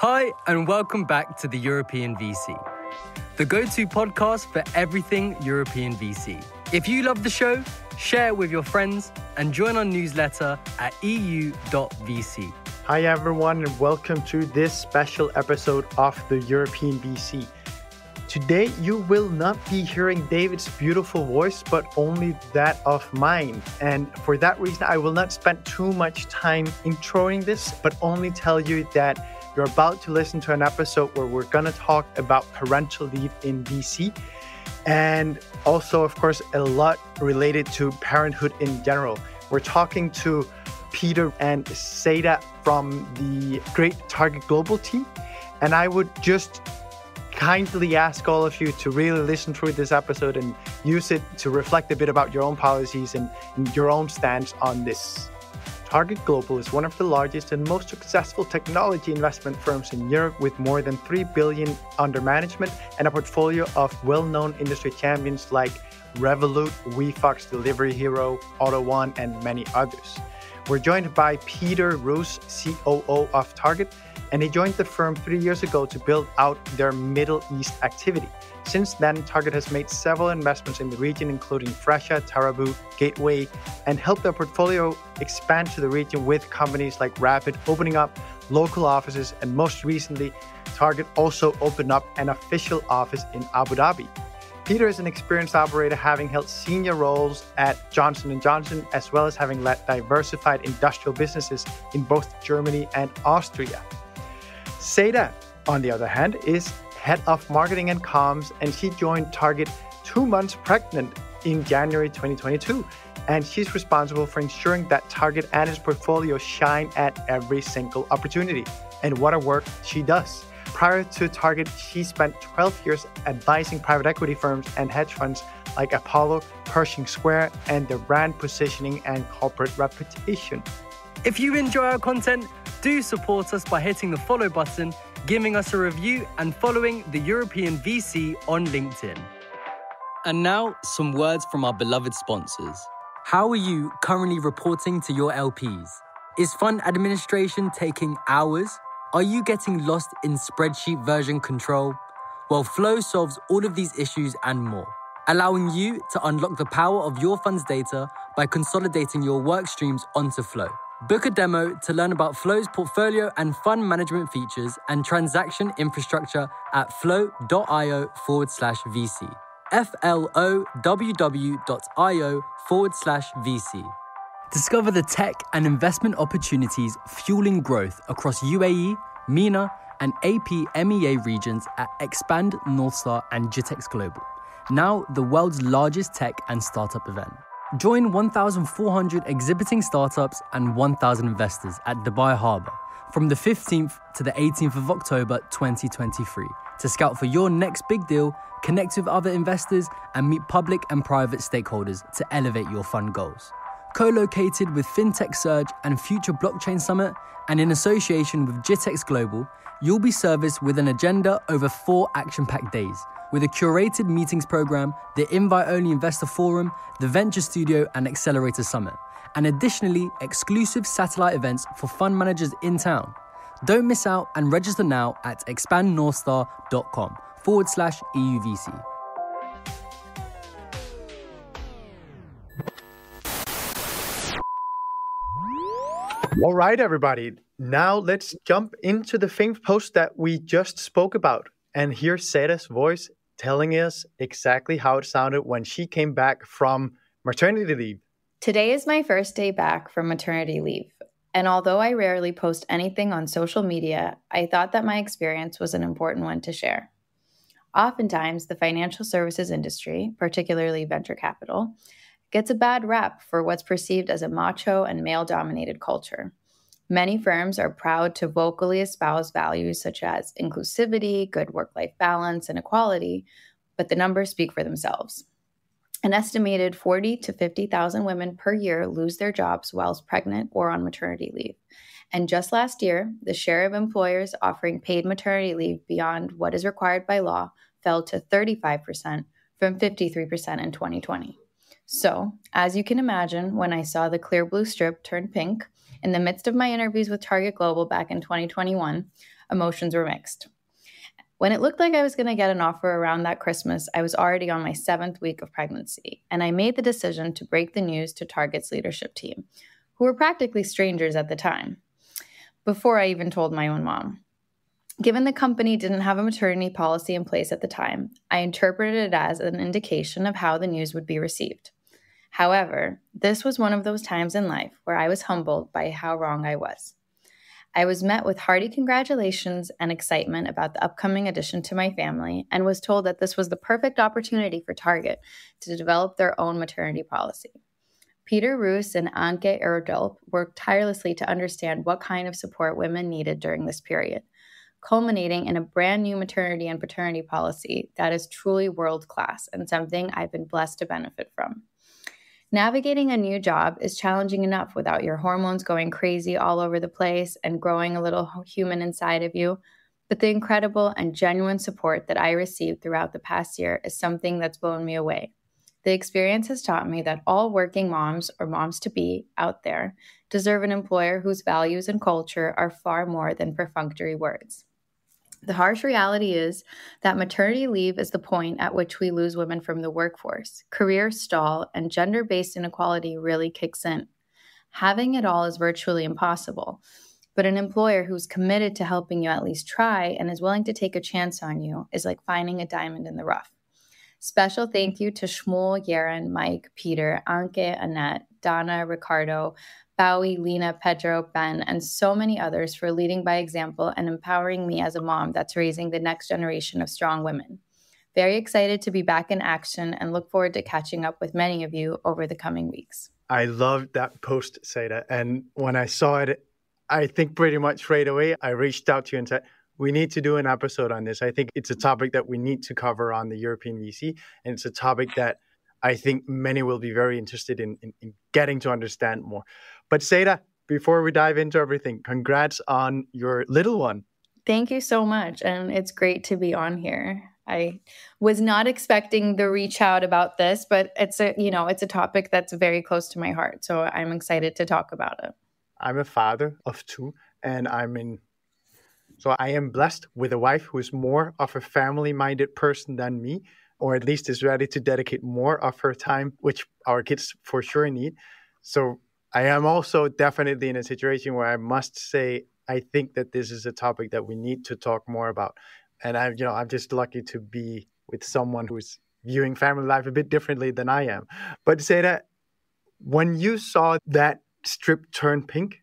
Hi, and welcome back to the European VC, the go-to podcast for everything European VC. If you love the show, share it with your friends and join our newsletter at eu.vc. Hi everyone, and welcome to this special episode of the European VC. Today you will not be hearing David's beautiful voice, but only that of mine. And for that reason, I will not spend too much time introing this, but only tell you that you're about to listen to an episode where we're going to talk about parental leave in VC. And also, of course, a lot related to parenthood in general. We're talking to Peter and Seda from the great Target Global team. And I would just kindly ask all of you to really listen through this episode and use it to reflect a bit about your own policies and your own stance on this. Target Global is one of the largest and most successful technology investment firms in Europe with more than 3 billion under management and a portfolio of well-known industry champions like Revolut, Wefox, Delivery Hero, AutoOne, and many others. We're joined by Peter Roos, COO of Target, and he joined the firm 3 years ago to build out their Middle East activity. Since then, Target has made several investments in the region, including Fresha, Tarabut Gateway, and helped their portfolio expand to the region with companies like Rapyd opening up local offices, and most recently, Target also opened up an official office in Abu Dhabi. Peter is an experienced operator, having held senior roles at Johnson & Johnson, as well as having led diversified industrial businesses in both Germany and Austria. Seda, on the other hand, is head of marketing and comms, and she joined Target 2 months pregnant in January 2022. And she's responsible for ensuring that Target and its portfolio shine at every single opportunity. And what a work she does. Prior to Target, she spent 12 years advising private equity firms and hedge funds like Apollo, Pershing Square, and their brand positioning and corporate reputation. If you enjoy our content, do support us by hitting the follow button, giving us a review, and following the European VC on LinkedIn. And now, some words from our beloved sponsors. How are you currently reporting to your LPs? Is fund administration taking hours? Are you getting lost in spreadsheet version control? Well, Flow solves all of these issues and more, allowing you to unlock the power of your fund's data by consolidating your work streams onto Flow. Book a demo to learn about Flow's portfolio and fund management features and transaction infrastructure at flow.io/VC. flow.io/VC. Discover the tech and investment opportunities fueling growth across UAE, MENA, and AP-MEA regions at Expand Northstar and Gitex Global, now the world's largest tech and startup event. Join 1,400 exhibiting startups and 1,000 investors at Dubai Harbour from the 15th to the 18th of October 2023 to scout for your next big deal, connect with other investors, and meet public and private stakeholders to elevate your fund goals. Co-located with FinTech Surge and Future Blockchain Summit, and in association with Gitex Global, you'll be serviced with an agenda over 4 action-packed days, with a curated meetings program, the invite-only investor forum, the Venture Studio and Accelerator Summit, and additionally, exclusive satellite events for fund managers in town. Don't miss out and register now at expandnorthstar.com/EUVC. All right, everybody. Now let's jump into the famed post that we just spoke about and hear Seda's voice telling us exactly how it sounded when she came back from maternity leave. Today is my first day back from maternity leave. And although I rarely post anything on social media, I thought that my experience was an important one to share. Oftentimes, the financial services industry, particularly venture capital, gets a bad rap for what's perceived as a macho and male-dominated culture. Many firms are proud to vocally espouse values such as inclusivity, good work-life balance, and equality, but the numbers speak for themselves. An estimated 40 to 50,000 women per year lose their jobs whilst pregnant or on maternity leave. And just last year, the share of employers offering paid maternity leave beyond what is required by law fell to 35% from 53% in 2020. So, as you can imagine, when I saw the clear blue strip turn pink in the midst of my interviews with Target Global back in 2021, emotions were mixed. When it looked like I was going to get an offer around that Christmas, I was already on my 7th week of pregnancy, and I made the decision to break the news to Target's leadership team, who were practically strangers at the time, before I even told my own mom. Given the company didn't have a maternity policy in place at the time, I interpreted it as an indication of how the news would be received. However, this was one of those times in life where I was humbled by how wrong I was. I was met with hearty congratulations and excitement about the upcoming addition to my family and was told that this was the perfect opportunity for Target to develop their own maternity policy. Peter, Roos, and Anke Erdulp worked tirelessly to understand what kind of support women needed during this period, culminating in a brand new maternity and paternity policy that is truly world-class and something I've been blessed to benefit from. Navigating a new job is challenging enough without your hormones going crazy all over the place and growing a little human inside of you, but the incredible and genuine support that I received throughout the past year is something that's blown me away. The experience has taught me that all working moms or moms-to-be out there deserve an employer whose values and culture are far more than perfunctory words. The harsh reality is that maternity leave is the point at which we lose women from the workforce. Careers stall, and gender-based inequality really kicks in. Having it all is virtually impossible, but an employer who's committed to helping you at least try and is willing to take a chance on you is like finding a diamond in the rough. Special thank you to Shmuel, Yaren, Mike, Peter, Anke, Annette, Donna, Ricardo, Bowie, Lena, Pedro, Ben, and so many others for leading by example and empowering me as a mom that's raising the next generation of strong women. Very excited to be back in action and look forward to catching up with many of you over the coming weeks. I loved that post, Seda. And when I saw it, I think pretty much right away, I reached out to you and said, we need to do an episode on this. I think it's a topic that we need to cover on the European VC. And it's a topic that I think many will be very interested in getting to understand more. But Seda, before we dive into everything, congrats on your little one. Thank you so much. And it's great to be on here. I was not expecting the reach out about this, but it's a topic that's very close to my heart. So I'm excited to talk about it. I'm a father of 2, and so I am blessed with a wife who is more of a family-minded person than me, or at least is ready to dedicate more of her time, which our kids for sure need. So I am also definitely in a situation where I must say, I think that this is a topic that we need to talk more about. And I'm just lucky to be with someone who's viewing family life a bit differently than I am. But Seda, when you saw that strip turn pink,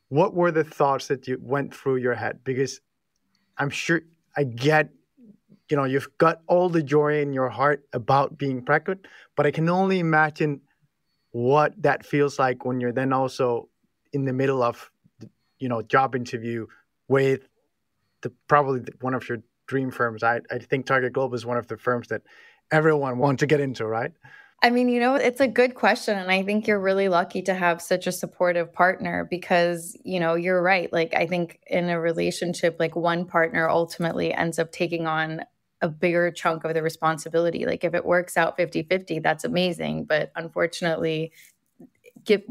what were the thoughts that you went through your head? Because I'm sure I get, you've got all the joy in your heart about being pregnant, but I can only imagine what that feels like when you're then also in the middle of, job interview with probably one of your dream firms. I think Target Global is one of the firms that everyone wants to get into, right? I mean, it's a good question. And I think you're really lucky to have such a supportive partner because, you're right. Like, I think in a relationship, like one partner ultimately ends up taking on a bigger chunk of the responsibility. Like if it works out 50-50, that's amazing. But unfortunately,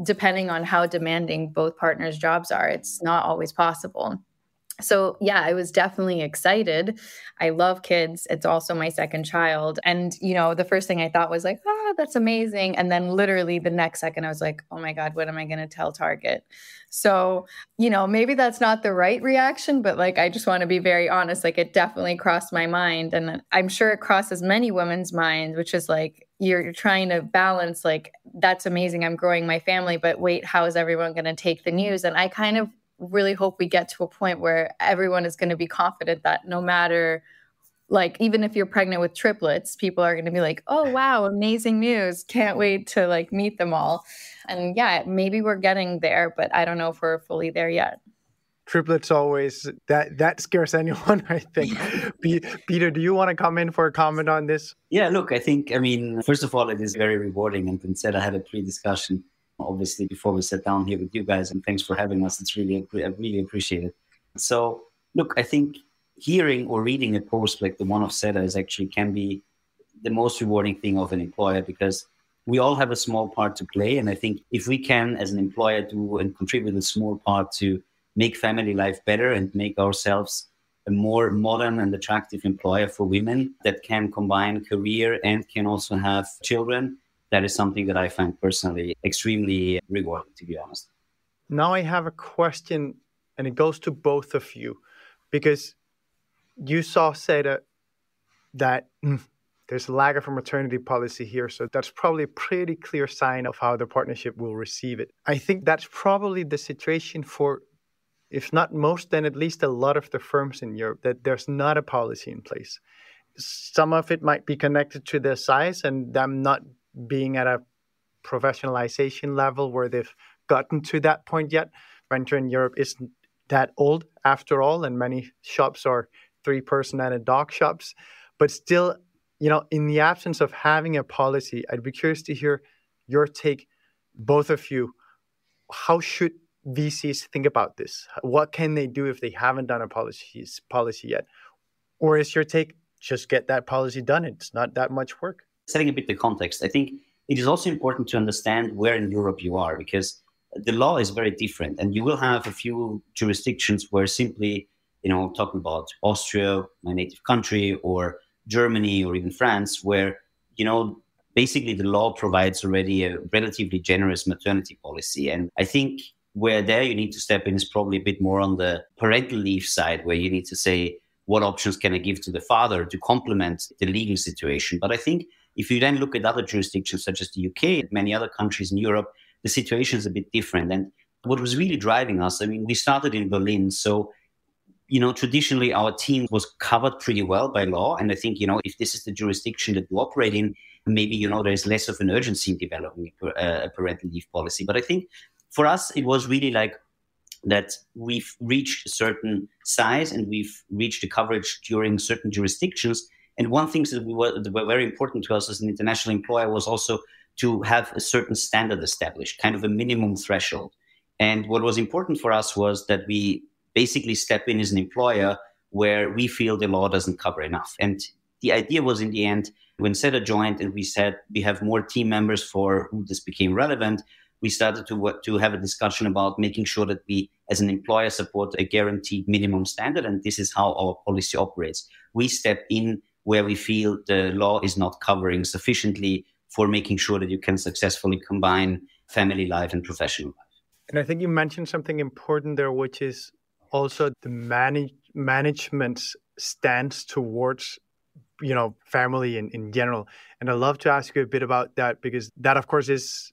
depending on how demanding both partners' jobs are, it's not always possible. So yeah, I was definitely excited. I love kids. It's also my second child. And, the first thing I thought was like, that's amazing. And then literally the next second I was like, oh my God, what am I going to tell Target? So, maybe that's not the right reaction, but like, I just want to be very honest. Like it definitely crossed my mind. And I'm sure it crosses many women's minds, which is like, you're trying to balance like, that's amazing. I'm growing my family, but wait, how is everyone going to take the news? And I kind of really hope we get to a point where everyone is going to be confident that no matter, like, even if you're pregnant with triplets, people are going to be like, oh, wow, amazing news. Can't wait to like meet them all. And yeah, maybe we're getting there, but I don't know if we're fully there yet. Triplets always, that scares anyone, I think. Peter, do you want to come in for a comment on this? Yeah, look, I think, first of all, it is very rewarding. And Vincent, I had a pre-discussion obviously before we sat down here with you guys, and thanks for having us. It's really, I really appreciate it. So look, I think hearing or reading a post like the one of Seda is actually can be the most rewarding thing of an employer, because we all have a small part to play. And I think if we can, as an employer, do and contribute a small part to make family life better and make ourselves a more modern and attractive employer for women that can combine career and can also have children, that is something that I find personally extremely rewarding, to be honest. Now I have a question, and it goes to both of you, because you saw, Seda, that there's a lack of a maternity policy here. So that's probably a pretty clear sign of how the partnership will receive it. I think that's probably the situation for, if not most, then at least a lot of the firms in Europe, that there's not a policy in place. Some of it might be connected to their size and them not being at a professionalization level where they've gotten to that point yet. Venture in Europe isn't that old after all, and many shops are 3-person and a dog shops. But still, in the absence of having a policy, I'd be curious to hear your take, both of you. How should VCs think about this? What can they do if they haven't done a policy yet? Or is your take, just get that policy done? It's not that much work. Setting a bit the context, I think it is also important to understand where in Europe you are, because the law is very different. And you will have a few jurisdictions where simply, talking about Austria, my native country, or Germany, or even France, where, basically the law provides already a relatively generous maternity policy. And I think where there you need to step in is probably a bit more on the parental leave side, where you need to say, what options can I give to the father to complement the legal situation? But I think if you then look at other jurisdictions such as the UK and many other countries in Europe, the situation is a bit different. And what was really driving us, we started in Berlin. So, traditionally our team was covered pretty well by law. And I think, if this is the jurisdiction that you operate in, maybe, there's less of an urgency in developing a parental leave policy. But I think for us, it was really like that we've reached a certain size and we've reached the coverage during certain jurisdictions. And one thing that were very important to us as an international employer was also to have a certain standard established, kind of a minimum threshold. And what was important for us was that we basically step in as an employer where we feel the law doesn't cover enough. And the idea was, in the end, when Seda joined and we said we have more team members for who this became relevant, we started to have a discussion about making sure that we, as an employer, support a guaranteed minimum standard. And this is how our policy operates. We step in where we feel the law is not covering sufficiently for making sure that you can successfully combine family life and professional life. And I think you mentioned something important there, which is also the management's stance towards, family in general. And I'd love to ask you a bit about that, because that, of course, is,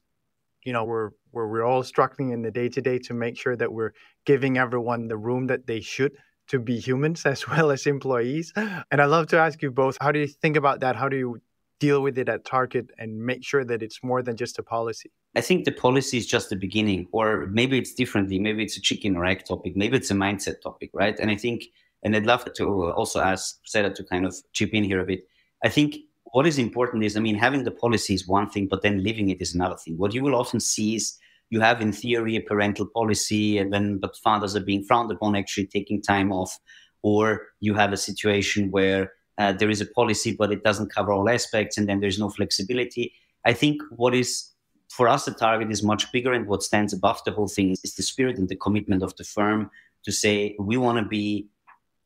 where we're all struggling in the day-to-day to make sure that we're giving everyone the room that they should to be humans as well as employees. And I'd love to ask you both, how do you think about that? How do you deal with it at Target and make sure that it's more than just a policy? I think the policy is just the beginning, or maybe it's differently. Maybe it's a chicken or egg topic. Maybe it's a mindset topic, right? And I think, and I'd love to also ask Seda to kind of chip in here a bit. I think what is important is, having the policy is one thing, but then living it is another thing. What you will often see is you have in theory a parental policy, but fathers are being frowned upon actually taking time off, or you have a situation where there is a policy, but it doesn't cover all aspects, and then there's no flexibility. I think what is for us at Target is much bigger, and what stands above the whole thing is the spirit and the commitment of the firm to say we want to be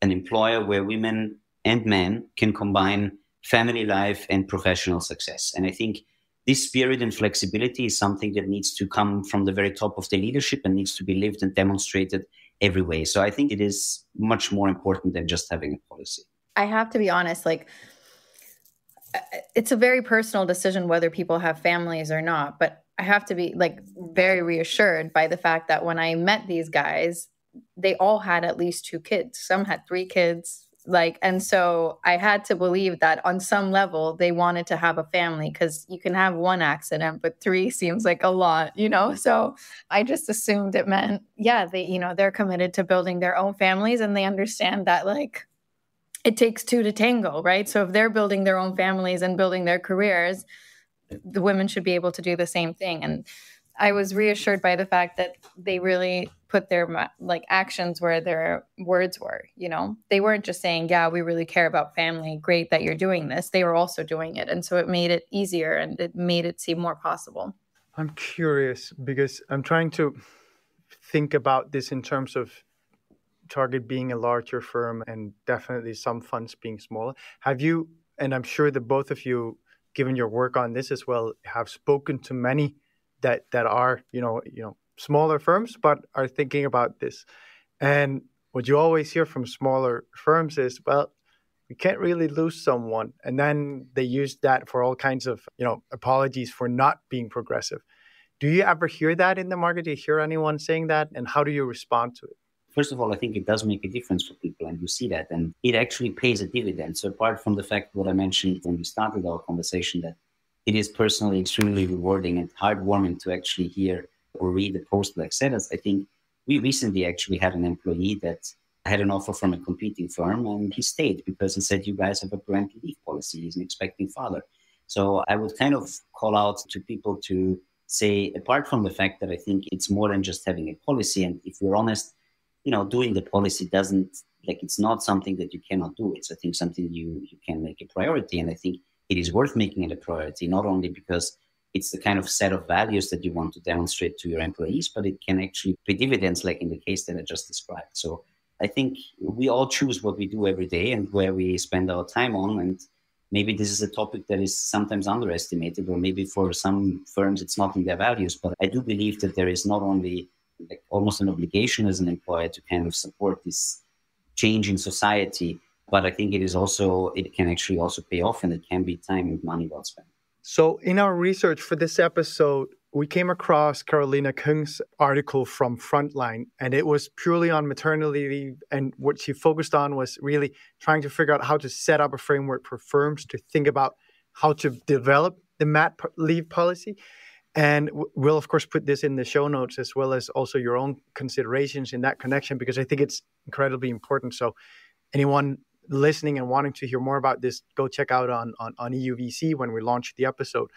an employer where women and men can combine family life and professional success. And I think this spirit and flexibility is something that needs to come from the very top of the leadership and needs to be lived and demonstrated every way. So I think it is much more important than just having a policy. I have to be honest, it's a very personal decision whether people have families or not, but I have to be very reassured by the fact that when I met these guys, they all had at least 2 kids. Some had 3 kids. And so I had to believe that on some level they wanted to have a family, because you can have 1 accident, but 3 seems like a lot, So I just assumed it meant, they're committed to building their own families, and they understand that it takes 2 to tango, right? So if they're building their own families and building their careers, the women should be able to do the same thing. And I was reassured by the fact that they really put their actions where their words were, They weren't just saying, yeah, we really care about family. Great that you're doing this. They were also doing it. And so it made it easier and it made it seem more possible. I'm curious because I'm trying to think about this in terms of Target being a larger firm and definitely some funds being smaller, have you, and I'm sure that both of you, given your work on this as well, have spoken to many that are, smaller firms, but are thinking about this. And what you always hear from smaller firms is, well, we can't really lose someone. And then they use that for all kinds of, apologies for not being progressive. Do you ever hear that in the market? Do you hear anyone saying that? And how do you respond to it? First of all, I think it does make a difference for people, and you see that, and it actually pays a dividend. So apart from the fact what I mentioned when we started our conversation, that it is personally extremely rewarding and heartwarming to actually hear or read a post like Seda's, I think we recently actually had an employee that had an offer from a competing firm, and he stayed because he said, you guys have a parental leave policy. He's an expecting father. So I would kind of call out to people to say, apart from the fact that I think it's more than just having a policy, and if we're honest, doing the policy it's not something that you cannot do. It's, I think, something you can make a priority. And I think it is worth making it a priority, not only because it's the kind of set of values that you want to demonstrate to your employees, but it can actually pay dividends, like in the case that I just described. So I think we all choose what we do every day and where we spend our time on. And maybe this is a topic that is sometimes underestimated, or maybe for some firms it's not in their values. But I do believe that there is not only almost an obligation as an employer to kind of support this change in society, but I think it can actually also pay off, and it can be time and money well spent. So in our research for this episode, we came across Carolina Kung's article from Frontline, and it was purely on maternity leave. And what she focused on was really trying to figure out how to set up a framework for firms to think about how to develop the mat leave policy. And we'll, of course, put this in the show notes, as well as also your own considerations in that connection, because I think it's incredibly important. So anyone listening and wanting to hear more about this, go check out on EUVC when we launch the episode.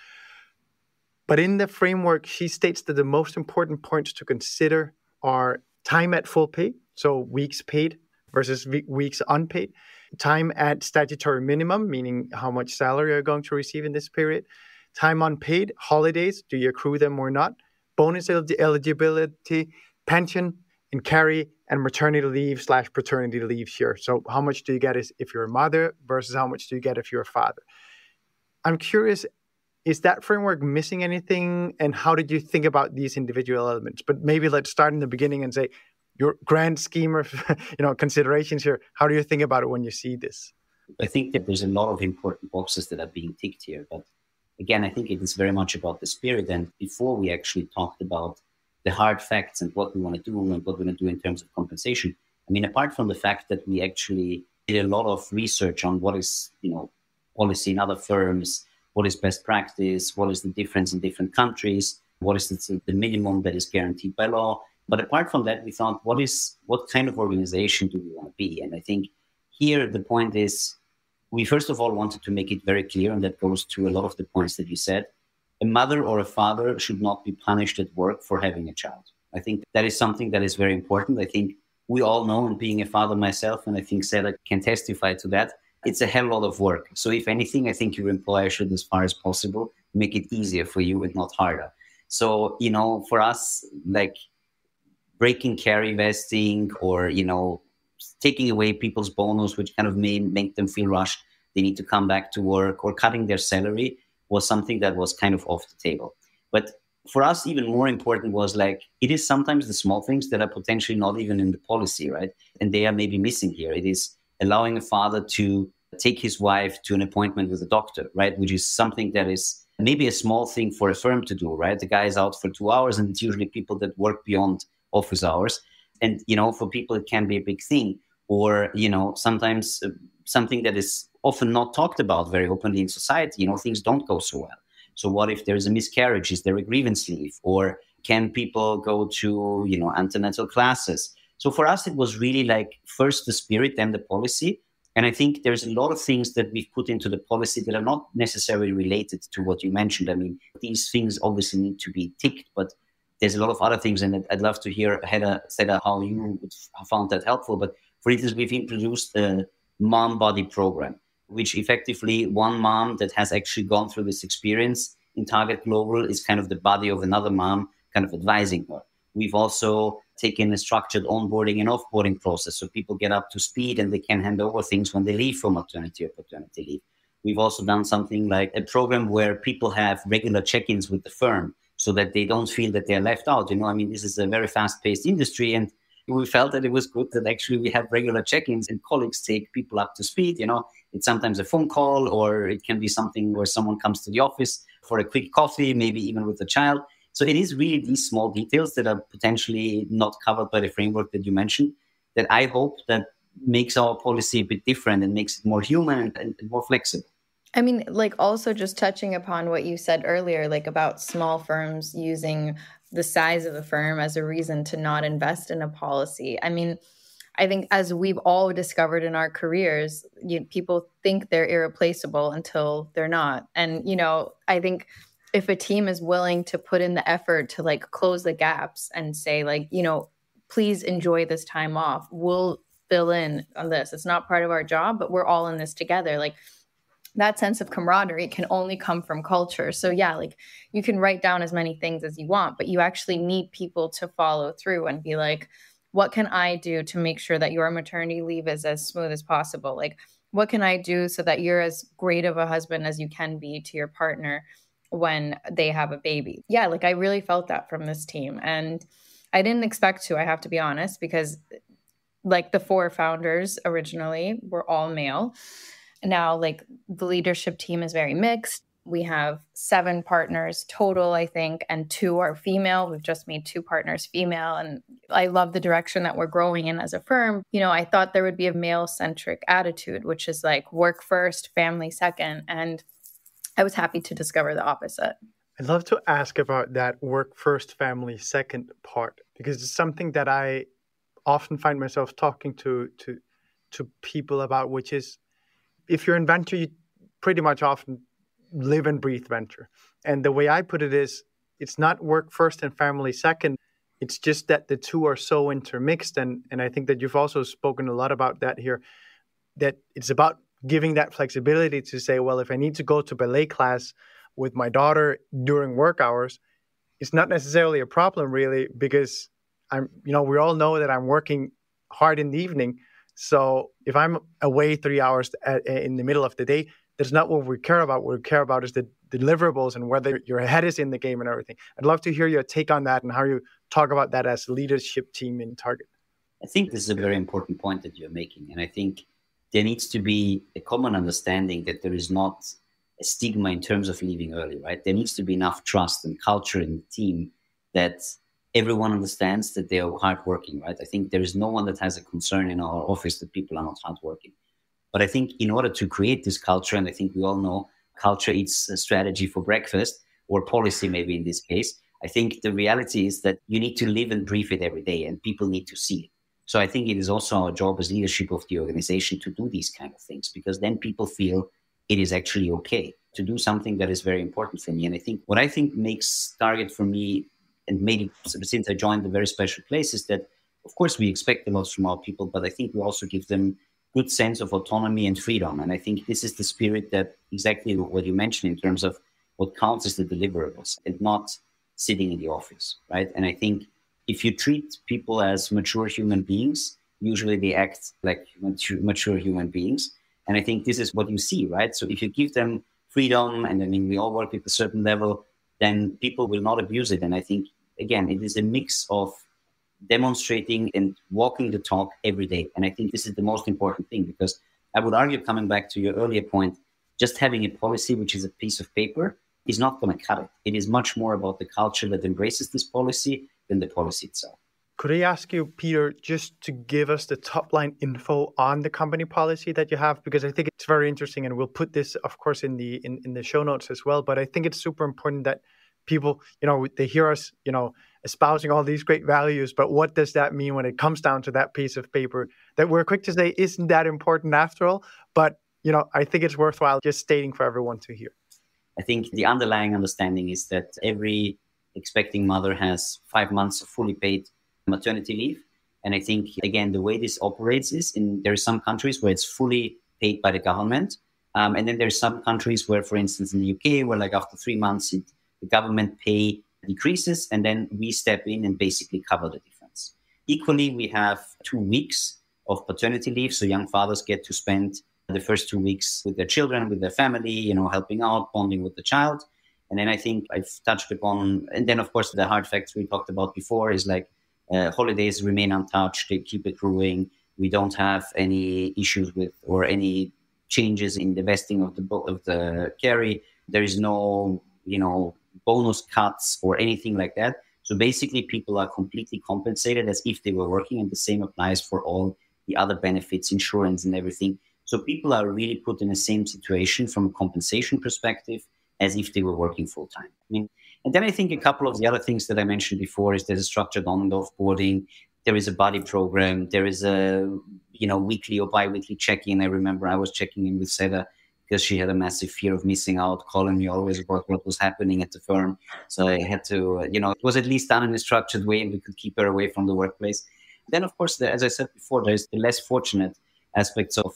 But in the framework, she states that the most important points to consider are time at full pay, so weeks paid versus weeks unpaid, time at statutory minimum, meaning how much salary you're going to receive in this period, time unpaid, holidays, do you accrue them or not, bonus eligibility, pension and carry, and maternity leave / paternity leave share. So how much do you get if you're a mother versus how much do you get if you're a father? I'm curious, is that framework missing anything? And how did you think about these individual elements? But maybe let's start in the beginning and say your grand scheme of considerations here. How do you think about it when you see this? I think that there's a lot of important boxes that are being ticked here. But again, I think it is very much about the spirit. And before we actually talked about the hard facts and what we want to do and what we want to do in terms of compensation, I mean, apart from the fact that we actually did a lot of research on what is, policy in other firms, what is best practice, what is the difference in different countries, what is the minimum that is guaranteed by law. But apart from that, we thought, what kind of organization do we want to be? And I think here the point is, we first of all wanted to make it very clear, and that goes to a lot of the points that you said. A mother or a father should not be punished at work for having a child. I think that is something that is very important. I think we all know, and being a father myself, and I think Seda can testify to that, it's a hell lot of work. So if anything, I think your employer should, as far as possible, make it easier for you and not harder. So, for us, like breaking carry vesting or, taking away people's bonus, which kind of may make them feel rushed, they need to come back to work, or cutting their salary was something that was kind of off the table. But for us, even more important was it is sometimes the small things that are potentially not even in the policy, right? And they are maybe missing here. It is allowing a father to take his wife to an appointment with a doctor, right? Which is something that is maybe a small thing for a firm to do, right? The guy is out for 2 hours, and it's usually people that work beyond office hours. And, for people, it can be a big thing. Or, sometimes something that is often not talked about very openly in society, things don't go so well. So what if there's a miscarriage? Is there a grievance leave? Or can people go to, antenatal classes? So for us, it was really first the spirit, then the policy. And I think there's a lot of things that we've put into the policy that are not necessarily related to what you mentioned. I mean, these things obviously need to be ticked, but there's a lot of other things. And I'd love to hear, Seda, how you found that helpful. But for instance, we've introduced a mom body program, which effectively one mom that has actually gone through this experience in Target Global is kind of the body of another mom, kind of advising her. We've also taken a structured onboarding and offboarding process so people get up to speed and they can hand over things when they leave for maternity or paternity leave. We've also done something like a program where people have regular check-ins with the firm so that they don't feel that they're left out. This is a very fast-paced industry, and we felt that it was good that actually we have regular check-ins and colleagues take people up to speed. It's sometimes a phone call, or it can be something where someone comes to the office for a quick coffee, maybe even with a child. So it is really these small details that are potentially not covered by the framework that you mentioned that I hope that makes our policy a bit different and makes it more human and more flexible. Also just touching upon what you said earlier, about small firms using the size of the firm as a reason to not invest in a policy. I think as we've all discovered in our careers, people think they're irreplaceable until they're not. And, I think if a team is willing to put in the effort to close the gaps and say please enjoy this time off, we'll fill in on this. It's not part of our job, but we're all in this together. That sense of camaraderie can only come from culture. So yeah, you can write down as many things as you want, but you actually need people to follow through and be what can I do to make sure that your maternity leave is as smooth as possible? What can I do so that you're as great of a husband as you can be to your partner when they have a baby? Yeah, I really felt that from this team. And I didn't expect to, I have to be honest, because the 4 founders originally were all male. Now, the leadership team is very mixed. We have 7 partners total, I think, and 2 are female. We've just made 2 partners female. And I love the direction that we're growing in as a firm. I thought there would be a male-centric attitude, which is work first, family second. And I was happy to discover the opposite. I'd love to ask about that work first, family second part, because it's something that I often find myself talking to people about, which is, if you're in venture, you pretty much often live and breathe venture. And the way I put it is, it's not work first and family second. It's just that the two are so intermixed. And I think that you've also spoken a lot about that here, that it's about giving that flexibility to say, well, if I need to go to ballet class with my daughter during work hours, it's not necessarily a problem really, because we all know that I'm working hard in the evening. So if I'm away 3 hours in the middle of the day, that's not what we care about. What we care about is the deliverables and whether your head is in the game and everything. I'd love to hear your take on that and how you talk about that as a leadership team in Target. I think this is a very important point that you're making. And I think there needs to be a common understanding that there is not a stigma in terms of leaving early, right? There needs to be enough trust and culture in the team that everyone understands that they are hardworking, right? I think there is no one that has a concern in our office that people are not hardworking. But I think in order to create this culture, and I think we all know culture eats a strategy for breakfast, or policy maybe in this case, I think the reality is that you need to live and breathe it every day and people need to see it. So I think it is also our job as leadership of the organization to do these kind of things, because then people feel it is actually okay to do something that is very important for me. And I think what I think makes Target for me and made it since I joined a very special place is that, of course, we expect a lot from our people, but I think we also give them good sense of autonomy and freedom. And I think this is the spirit that exactly what you mentioned in terms of what counts as the deliverables and not sitting in the office, right? And I think if you treat people as mature human beings, usually they act like mature human beings. And I think this is what you see, right? So if you give them freedom, and I mean, we all work at a certain level, then people will not abuse it. And I think, again, it is a mix of demonstrating and walking the talk every day. And I think this is the most important thing, because I would argue, coming back to your earlier point, just having a policy, which is a piece of paper, is not going to cut it. It is much more about the culture that embraces this policy than the policy itself. Could I ask you, Peter, just to give us the top line info on the company policy that you have? Because I think it's very interesting, and we'll put this, of course, in the show notes as well. But I think it's super important that people, they hear us, espousing all these great values. But what does that mean when it comes down to that piece of paper that we're quick to say isn't that important after all? But, I think it's worthwhile just stating for everyone to hear. I think the underlying understanding is that every expecting mother has 5 months of fully paid maternity leave. And I think, again, the way this operates is there are some countries where it's fully paid by the government. And then there's some countries where, for instance, in the UK, where after 3 months, the government pay decreases, and then we step in and basically cover the difference. Equally, we have 2 weeks of paternity leave. So young fathers get to spend the first 2 weeks with their children, with their family, helping out, bonding with the child. And then I think I've touched upon, and then of course the hard facts we talked about before is like holidays remain untouched. They keep accruing. We don't have any issues with or any changes in the vesting of the carry. There is no, bonus cuts or anything like that. So basically people are completely compensated as if they were working, and the same applies for all the other benefits, insurance and everything. So people are really put in the same situation from a compensation perspective as if they were working full time. And then I think a couple of the other things that I mentioned before is there's a structured on and off boarding. There is a buddy program. There is a, weekly or bi-weekly check-in. I remember I was checking in with Seda because she had a massive fear of missing out, calling me always about what was happening at the firm. So I had to, it was at least done in a structured way and we could keep her away from the workplace. Then, of course, as I said before, there's the less fortunate aspects of,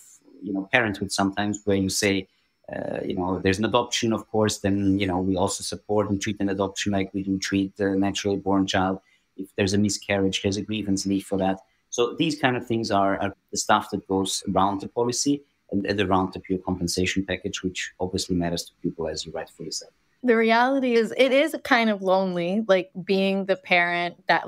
parenthood sometimes where you say, there's an adoption, of course, then, we also support and treat an adoption like we do treat the naturally born child. If there's a miscarriage, there's a grievance leave for that. So these kind of things are the stuff that goes around the policy and around the pure compensation package, which obviously matters to people, as you rightfully said. The reality is it is kind of lonely, like being the parent that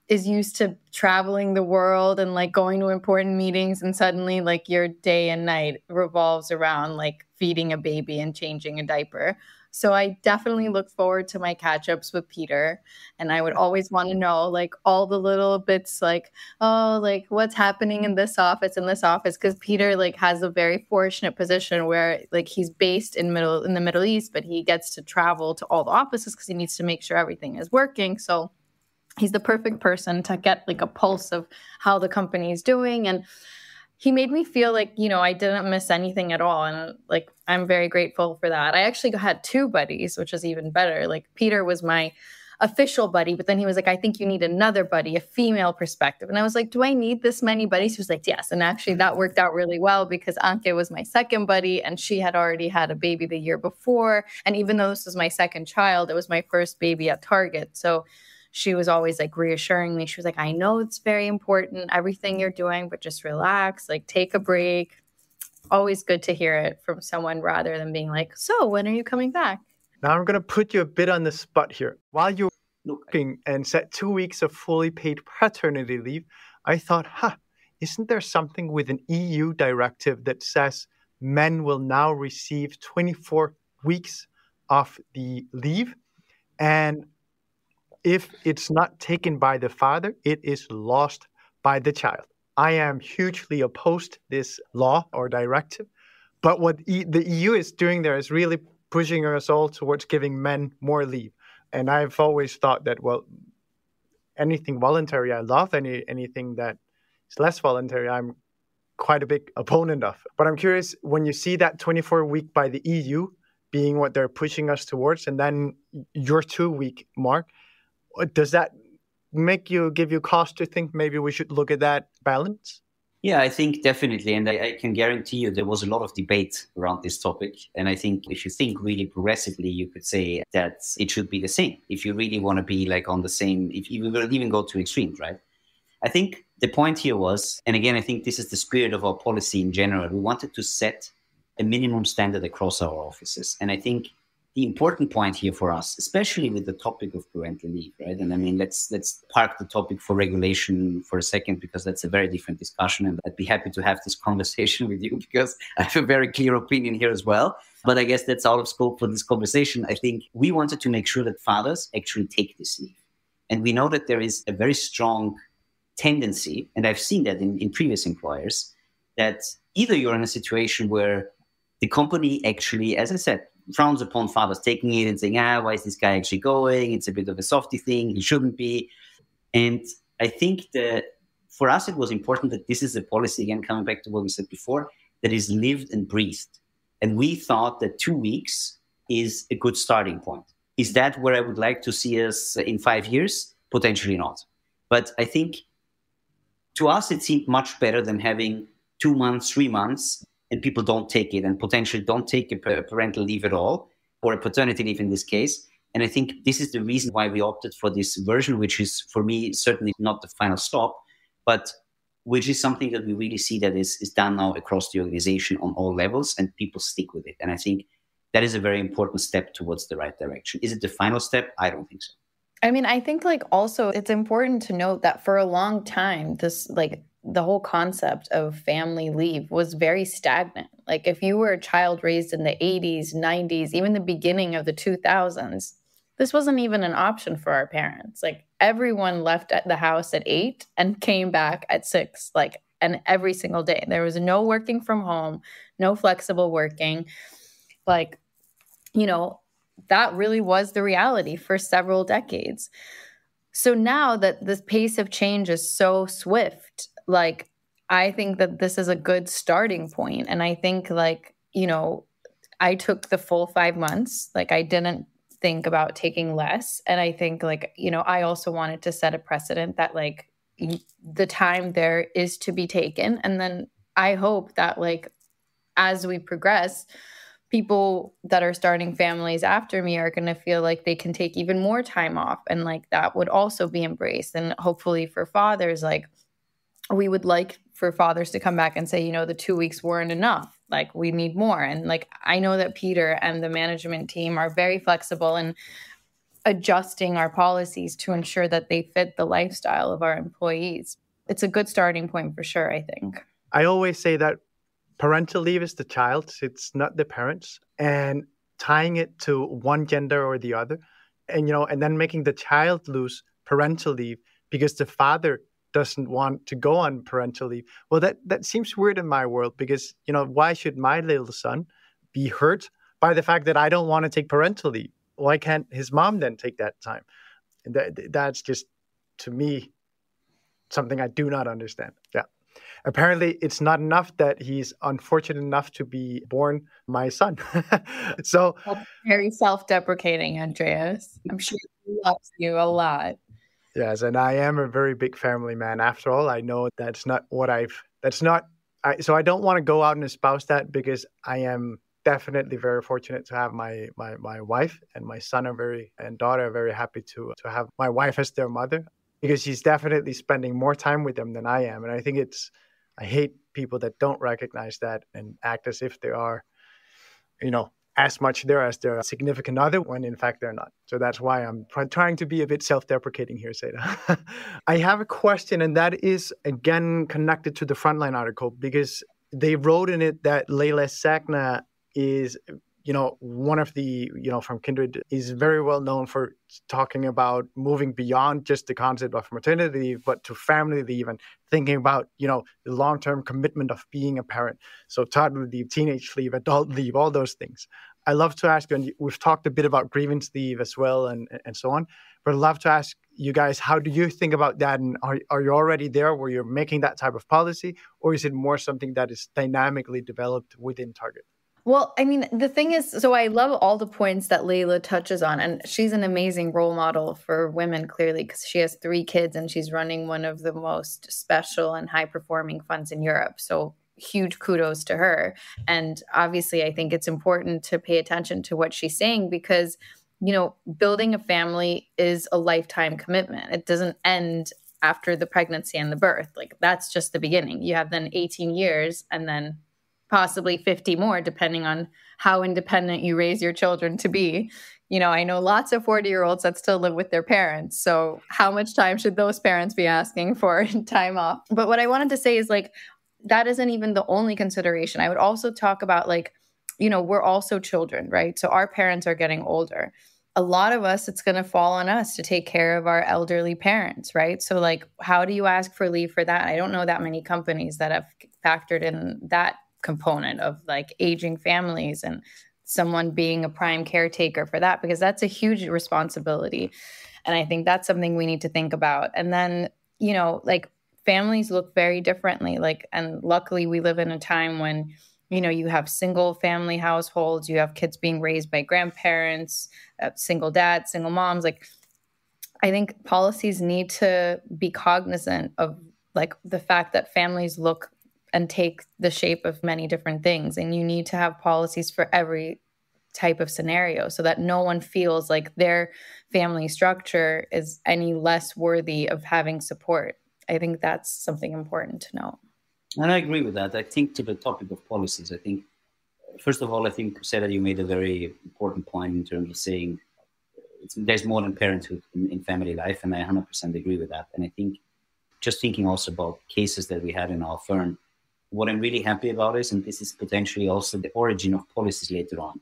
is used to traveling the world and going to important meetings, and suddenly your day and night revolves around feeding a baby and changing a diaper. So I definitely look forward to my catch-ups with Peter, and I would always want to know all the little bits what's happening in this office because Peter has a very fortunate position where he's based in the Middle East, but he gets to travel to all the offices because he needs to make sure everything is working. So he's the perfect person to get a pulse of how the company is doing. And he made me feel I didn't miss anything at all. And I'm very grateful for that. I actually had 2 buddies, which is even better. Peter was my official buddy, but then he was I think you need another buddy, a female perspective. And I was do I need this many buddies? He was yes. And actually that worked out really well because Anke was my second buddy and she had already had a baby the year before. And even though this was my second child, it was my first baby at Target. So she was always reassuring me. She was I know it's very important, everything you're doing, but just relax, take a break. Always good to hear it from someone rather than being so when are you coming back? Now I'm going to put you a bit on the spot here. While you're looking and set 2 weeks of fully paid paternity leave, I thought, isn't there something with an EU directive that says men will now receive 24 weeks of the leave? And if it's not taken by the father, it is lost by the child. I am hugely opposed this law or directive. But what the EU is doing there is really pushing us all towards giving men more leave. And I've always thought that, anything voluntary, I love. Anything that is less voluntary, I'm quite a big opponent of. But I'm curious, when you see that 24-week by the EU being what they're pushing us towards, and then your 2-week mark, does that give you cause to think maybe we should look at that balance? Yeah, I think definitely. And I can guarantee you there was a lot of debate around this topic. And I think if you think really progressively, you could say that it should be the same. If you really want to be on the same, if you will even go to extremes, right? I think the point here was, and again, I think this is the spirit of our policy in general. We wanted to set a minimum standard across our offices. And I think the important point here for us, especially with the topic of parental leave, right? And let's park the topic for regulation for a second, because that's a very different discussion. And I'd be happy to have this conversation with you because I have a very clear opinion here as well. But I guess that's out of scope for this conversation. I think we wanted to make sure that fathers actually take this leave. And we know that there is a very strong tendency, and I've seen that in previous employers, that either you're in a situation where the company actually, as I said, frowns upon fathers taking it and saying, why is this guy actually going? It's a bit of a softy thing. He shouldn't be. And I think that for us, it was important that this is a policy, again, coming back to what we said before, that is lived and breathed. And we thought that 2 weeks is a good starting point. Is that where I would like to see us in 5 years? Potentially not. But I think to us, it seemed much better than having 2 months, 3 months, and people don't take it and potentially don't take a parental leave at all, or a paternity leave in this case. And I think this is the reason why we opted for this version, which is for me certainly not the final stop, but which is something that we really see that is done now across the organization on all levels, and people stick with it. And I think that is a very important step towards the right direction. Is it the final step? I don't think so. I mean, I think like also it's important to note that for a long time, this like the whole concept of family leave was very stagnant. Like if you were a child raised in the 80s, 90s, even the beginning of the 2000s, this wasn't even an option for our parents. Like everyone left at the house at 8 and came back at 6, like, and every single day. There was no working from home, no flexible working. Like, you know, that really was the reality for several decades. So now that the pace of change is so swift, like, I think that this is a good starting point. And I think, like, you know, I took the full 5 months. Like, I didn't think about taking less. And I think, like, you know, I also wanted to set a precedent that, like, the time there is to be taken. And then I hope that, like, as we progress, people that are starting families after me are going to feel like they can take even more time off. And like that would also be embraced. And hopefully for fathers, like we would like for fathers to come back and say, you know, the 2 weeks weren't enough. Like we need more. And like, I know that Peter and the management team are very flexible in adjusting our policies to ensure that they fit the lifestyle of our employees. It's a good starting point for sure, I think. I always say that parental leave is the child's, it's not the parents, and tying it to one gender or the other, and, you know, and then making the child lose parental leave because the father doesn't want to go on parental leave. Well, that seems weird in my world because, you know, why should my little son be hurt by the fact that I don't want to take parental leave? Why can't his mom then take that time? And that's just, to me, something I do not understand. Yeah. Apparently, it's not enough that he's unfortunate enough to be born my son. So that's very self-deprecating, Andreas. I'm sure he loves you a lot. Yes, and I am a very big family man. After all, I know that's not what so I don't want to go out and espouse that because I am definitely very fortunate to have my wife, and my son and daughter are very happy to have my wife as their mother, because she's definitely spending more time with them than I am. And I think I hate people that don't recognize that and act as if they are, you know, as much there as their significant other, when in fact they're not. So that's why I'm trying to be a bit self-deprecating here, Seda. I have a question, and that is, again, connected to the Frontline article, because they wrote in it that Leila Sagna is, you know, one of the, you know, from Kindred, is very well known for talking about moving beyond just the concept of maternity leave, but to family leave and thinking about, you know, the long-term commitment of being a parent. So toddler leave, teenage leave, adult leave, all those things. I love to ask you, and we've talked a bit about grievance leave as well and so on, but I'd love to ask you guys, how do you think about that? And are you already there where you're making that type of policy, or is it more something that is dynamically developed within Target? Well, I mean, the thing is, so I love all the points that Leila touches on, and she's an amazing role model for women, clearly, because she has 3 kids and she's running one of the most special and high-performing funds in Europe. So huge kudos to her. And obviously, I think it's important to pay attention to what she's saying because, you know, building a family is a lifetime commitment. It doesn't end after the pregnancy and the birth. Like, that's just the beginning. You have then 18 years and then possibly 50 more, depending on how independent you raise your children to be. You know, I know lots of 40-year-olds that still live with their parents. So how much time should those parents be asking for time off? But what I wanted to say is, like, that isn't even the only consideration. I would also talk about, like, you know, we're also children, right? So our parents are getting older. A lot of us, it's going to fall on us to take care of our elderly parents, right? So, like, how do you ask for leave for that? I don't know that many companies that have factored in that component of, like, aging families and someone being a prime caretaker for that, because that's a huge responsibility. And I think that's something we need to think about. And then, you know, like, families look very differently. Like, and luckily we live in a time when, you know, you have single family households, you have kids being raised by grandparents, single dads, single moms. Like, I think policies need to be cognizant of, like, the fact that families look and take the shape of many different things. And you need to have policies for every type of scenario so that no one feels like their family structure is any less worthy of having support. I think that's something important to note. And I agree with that. I think to the topic of policies, I think, first of all, I think, Seda, you made a very important point in terms of saying there's more than parenthood in family life, and I 100% agree with that. And I think just thinking also about cases that we had in our firm, what I'm really happy about is, and this is potentially also the origin of policies later on,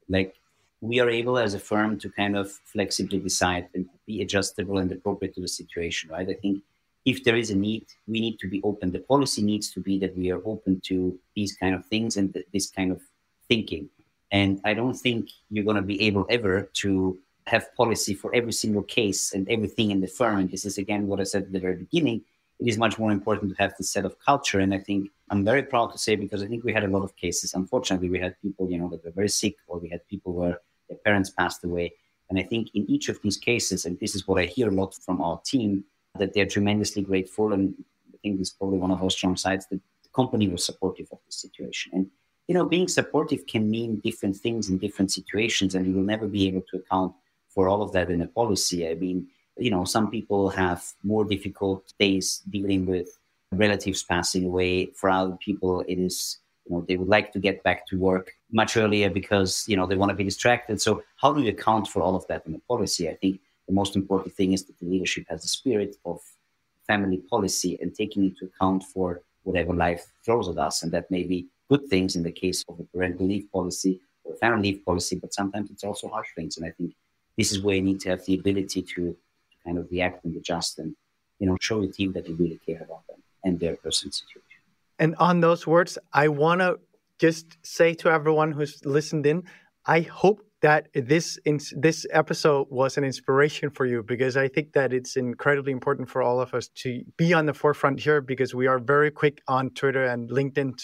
like we are able as a firm to kind of flexibly decide and be adjustable and appropriate to the situation, right? I think if there is a need, we need to be open. The policy needs to be that we are open to these kind of things and this kind of thinking. And I don't think you're going to be able ever to have policy for every single case and everything in the firm. And this is, again, what I said at the very beginning. It is much more important to have this set of culture. And I think I'm very proud to say, because I think we had a lot of cases. Unfortunately, we had people, that were very sick, or we had people where their parents passed away. And I think in each of these cases, and this is what I hear a lot from our team, that they're tremendously grateful. And I think it's probably one of our strong sides, that the company was supportive of the situation. And, being supportive can mean different things in different situations, and you will never be able to account for all of that in a policy. I mean, some people have more difficult days dealing with relatives passing away. For other people, it is, they would like to get back to work much earlier because, they want to be distracted. So how do you account for all of that in a policy? I think the most important thing is that the leadership has the spirit of family policy and taking into account for whatever life throws at us. And that may be good things in the case of a parental leave policy or a family leave policy, but sometimes it's also harsh things. And I think this is where you need to have the ability to kind of react and adjust and, show the team that you really care about them and their personal situation. And on those words, I want to just say to everyone who's listened in, I hope that this episode was an inspiration for you, because I think that it's incredibly important for all of us to be on the forefront here, because we are very quick on Twitter and LinkedIn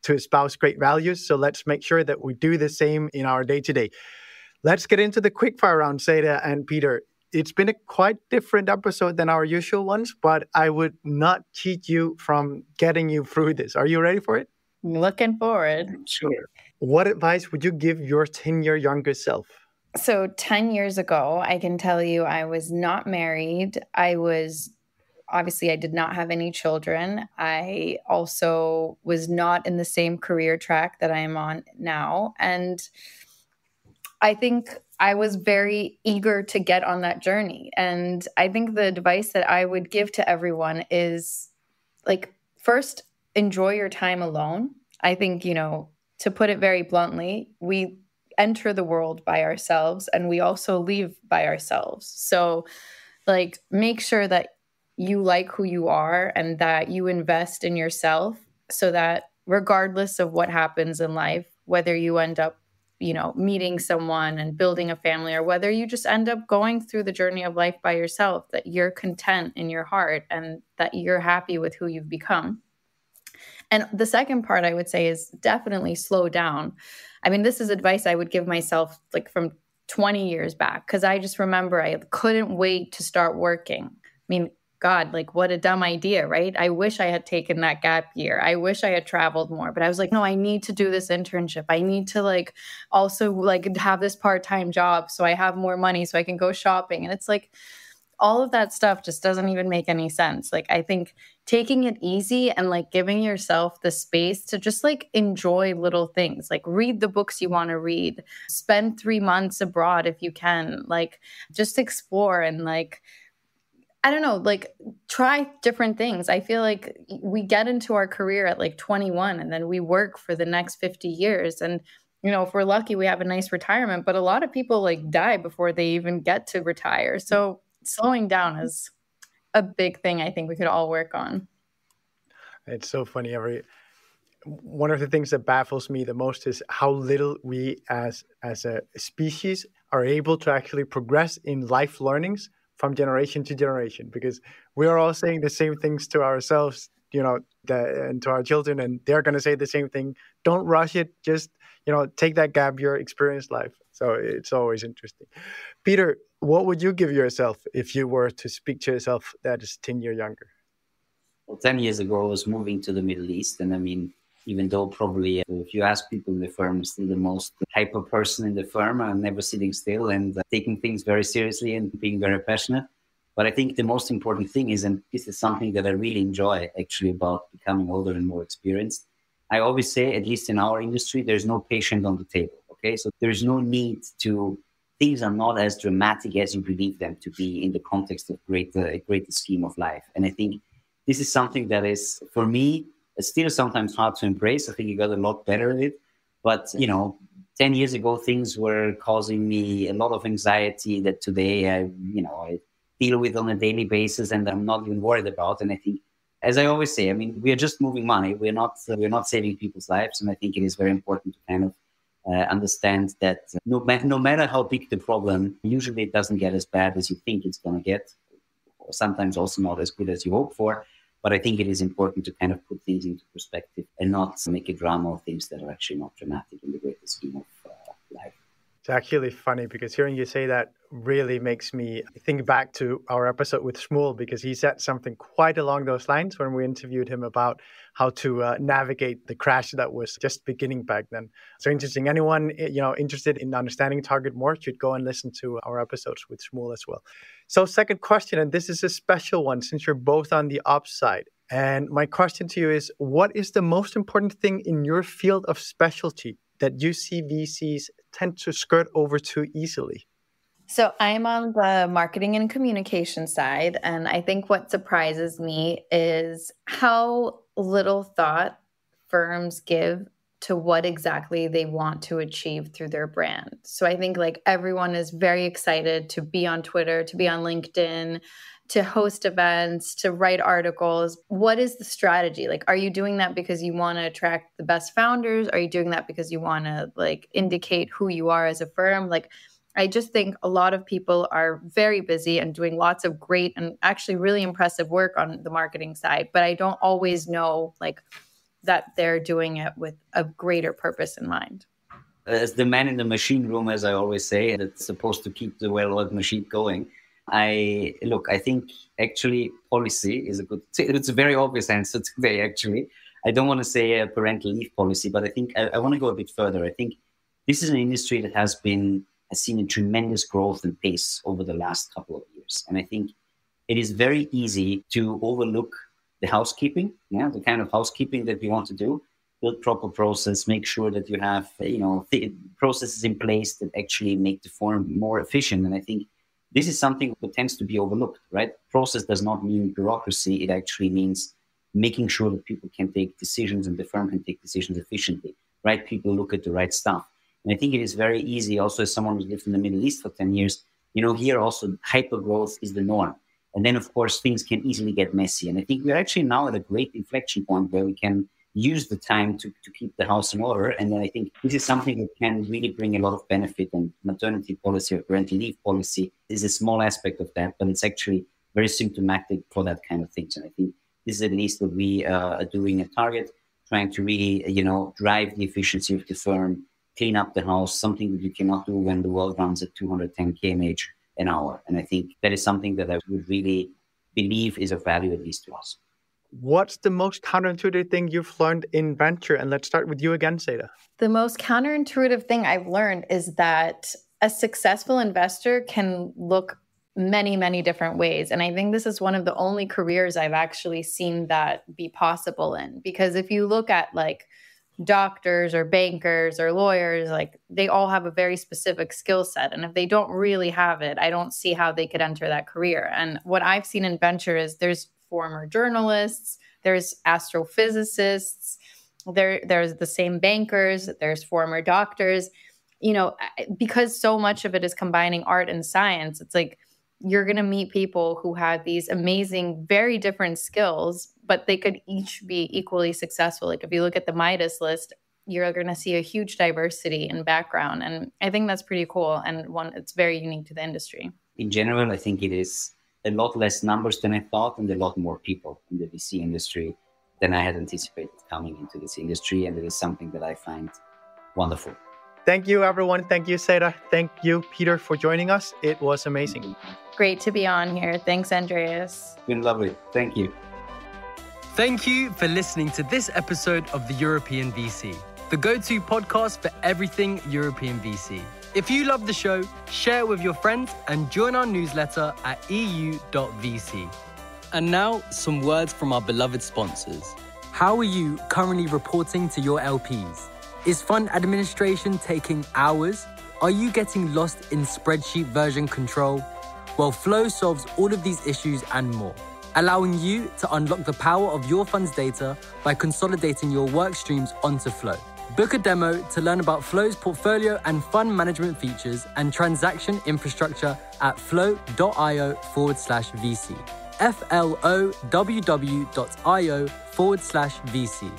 to espouse great values. So let's make sure that we do the same in our day-to-day. Let's get into the quickfire round, Seda and Peter. It's been a quite different episode than our usual ones, but I would not cheat you from getting you through this. Are you ready for it? Looking forward. Sure. What advice would you give your 10-year younger self? So 10 years ago, I can tell you I was not married. Obviously, I did not have any children. I also was not in the same career track that I am on now. And I think I was very eager to get on that journey. And I think the advice that I would give to everyone is, first, enjoy your time alone. I think, to put it very bluntly, we enter the world by ourselves and we also leave by ourselves. So, make sure that you like who you are and that you invest in yourself so that regardless of what happens in life, whether you end up meeting someone and building a family, or whether you just end up going through the journey of life by yourself, that you're content in your heart and that you're happy with who you've become. And the second part I would say is definitely slow down. I mean, this is advice I would give myself from 20 years back, because I just remember I couldn't wait to start working. I mean, God, what a dumb idea, right? I wish I had taken that gap year. I wish I had traveled more, but I was like, no, I need to do this internship. I need to also have this part-time job so I have more money so I can go shopping. And it's all of that stuff just doesn't even make any sense. I think taking it easy and giving yourself the space to just enjoy little things, read the books you want to read, spend 3 months abroad if you can, just explore and I don't know, try different things. I feel we get into our career at 21 and then we work for the next 50 years. And, if we're lucky, we have a nice retirement, but a lot of people die before they even get to retire. So slowing down is a big thing I think we could all work on. It's so funny. One of the things that baffles me the most is how little we as a species are able to actually progress in life learnings from generation to generation, because we are all saying the same things to ourselves, and to our children, and they're going to say the same thing. Don't rush it. Just, take that gap year, experience life. So it's always interesting. Peter, what would you give yourself if you were to speak to yourself that is 10 years younger? Well, 10 years ago, I was moving to the Middle East. And I mean, even though probably if you ask people in the firm, I'm still the most hyper person in the firm. I'm never sitting still and taking things very seriously and being very passionate. But I think the most important thing is, and this is something that I really enjoy actually about becoming older and more experienced. I always say, at least in our industry, there's no patient on the table. Okay, so there's no need to, things are not as dramatic as you believe them to be in the context of a greater scheme of life. And I think this is something that is, for me, still sometimes hard to embrace. I think you got a lot better at it. But, 10 years ago, things were causing me a lot of anxiety that today I deal with on a daily basis and I'm not even worried about. And I think, as I always say, I mean, we are just moving money. We're not saving people's lives. And I think it is very important to kind of understand that no matter how big the problem, usually it doesn't get as bad as you think it's going to get, or sometimes also not as good as you hope for. But I think it is important to kind of put things into perspective and not make a drama of things that are actually not dramatic in the greater scheme of life. It's actually funny because hearing you say that really makes me think back to our episode with Shmuel, because he said something quite along those lines when we interviewed him about how to navigate the crash that was just beginning back then. So interesting. Anyone interested in understanding Target more should go and listen to our episodes with Shmuel as well. So second question, and this is a special one since you're both on the ops side. And my question to you is, what is the most important thing in your field of specialty that you see VCs tend to skirt over too easily? So I'm on the marketing and communication side. And I think what surprises me is how little thought firms give to what exactly they want to achieve through their brand. So I think like everyone is very excited to be on Twitter, to be on LinkedIn, to host events, to write articles. What is the strategy? Like, are you doing that because you want to attract the best founders? Are you doing that because you want to like indicate who you are as a firm? Like, I just think a lot of people are very busy and doing lots of great and actually really impressive work on the marketing side, but I don't always know like that they're doing it with a greater purpose in mind. As the man in the machine room, as I always say, that's supposed to keep the well-oiled machine going. I think actually policy is it's a very obvious answer today, actually. I don't want to say a parental leave policy, but I think I want to go a bit further. I think this is an industry that has seen a tremendous growth and pace over the last couple of years. And I think it is very easy to overlook the housekeeping, the kind of housekeeping that we want to do, build proper process, make sure that you have, processes in place that actually make the firm more efficient. And I think this is something that tends to be overlooked, right? Process does not mean bureaucracy. It actually means making sure that people can take decisions and the firm can take decisions efficiently, right? People look at the right stuff. And I think it is very easy also as someone who's lived in the Middle East for 10 years, here also hyper growth is the norm. And then, of course, things can easily get messy. And I think we're actually now at a great inflection point where we can use the time to keep the house in order. And then I think this is something that can really bring a lot of benefit. And maternity policy or parental leave policy is a small aspect of that, but it's actually very symptomatic for that kind of things. And I think this is at least what we are doing at Target, trying to really, drive the efficiency of the firm, clean up the house, something that you cannot do when the world runs at 210 kmh an hour. And I think that is something that I would really believe is of value, at least to us. What's the most counterintuitive thing you've learned in venture? And let's start with you again, Seda. The most counterintuitive thing I've learned is that a successful investor can look many, many different ways. And I think this is one of the only careers I've actually seen that be possible in. Because if you look at like doctors or bankers or lawyers, like they all have a very specific skill set. And if they don't really have it, I don't see how they could enter that career. And what I've seen in venture is there's former journalists, there's astrophysicists, there's the same bankers, there's former doctors, because so much of it is combining art and science. It's like you're going to meet people who have these amazing, very different skills, but they could each be equally successful. Like if you look at the Midas list, you're going to see a huge diversity in background. And I think that's pretty cool. And it's very unique to the industry. In general, I think it is a lot less numbers than I thought and a lot more people in the VC industry than I had anticipated coming into this industry. And it is something that I find wonderful. Thank you, everyone. Thank you, Seda. Thank you, Peter, for joining us. It was amazing. Great to be on here. Thanks, Andreas. It's been lovely. Thank you. Thank you for listening to this episode of the European VC, the go-to podcast for everything European VC. If you love the show, share it with your friends and join our newsletter at eu.vc. And now, some words from our beloved sponsors. How are you currently reporting to your LPs? Is fund administration taking hours? Are you getting lost in spreadsheet version control? Well, Flow solves all of these issues and more, allowing you to unlock the power of your fund's data by consolidating your work streams onto Flow. Book a demo to learn about Flow's portfolio and fund management features and transaction infrastructure at flow.io/VC. flow.io/VC.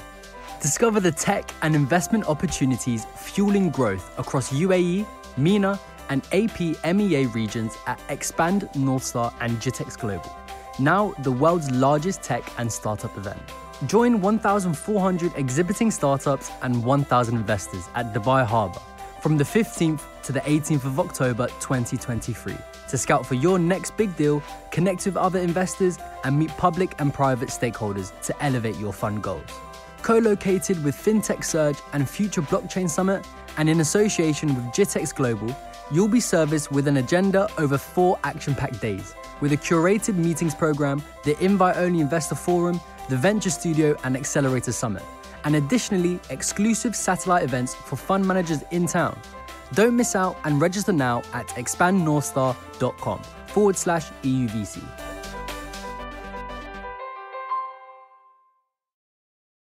Discover the tech and investment opportunities fueling growth across UAE, MENA, and APMEA regions at Expand, Northstar, and Jitex Global. Now the world's largest tech and startup event. Join 1,400 exhibiting startups and 1,000 investors at Dubai Harbour from the 15th to the 18th of October 2023 to scout for your next big deal, connect with other investors, and meet public and private stakeholders to elevate your fund goals. Co-located with FinTech Surge and Future Blockchain Summit, and in association with Jitex Global, you'll be serviced with an agenda over 4 action-packed days, with a curated meetings program, the invite-only investor forum, the Venture Studio and Accelerator Summit, and additionally, exclusive satellite events for fund managers in town. Don't miss out and register now at expandnorthstar.com/EUVC.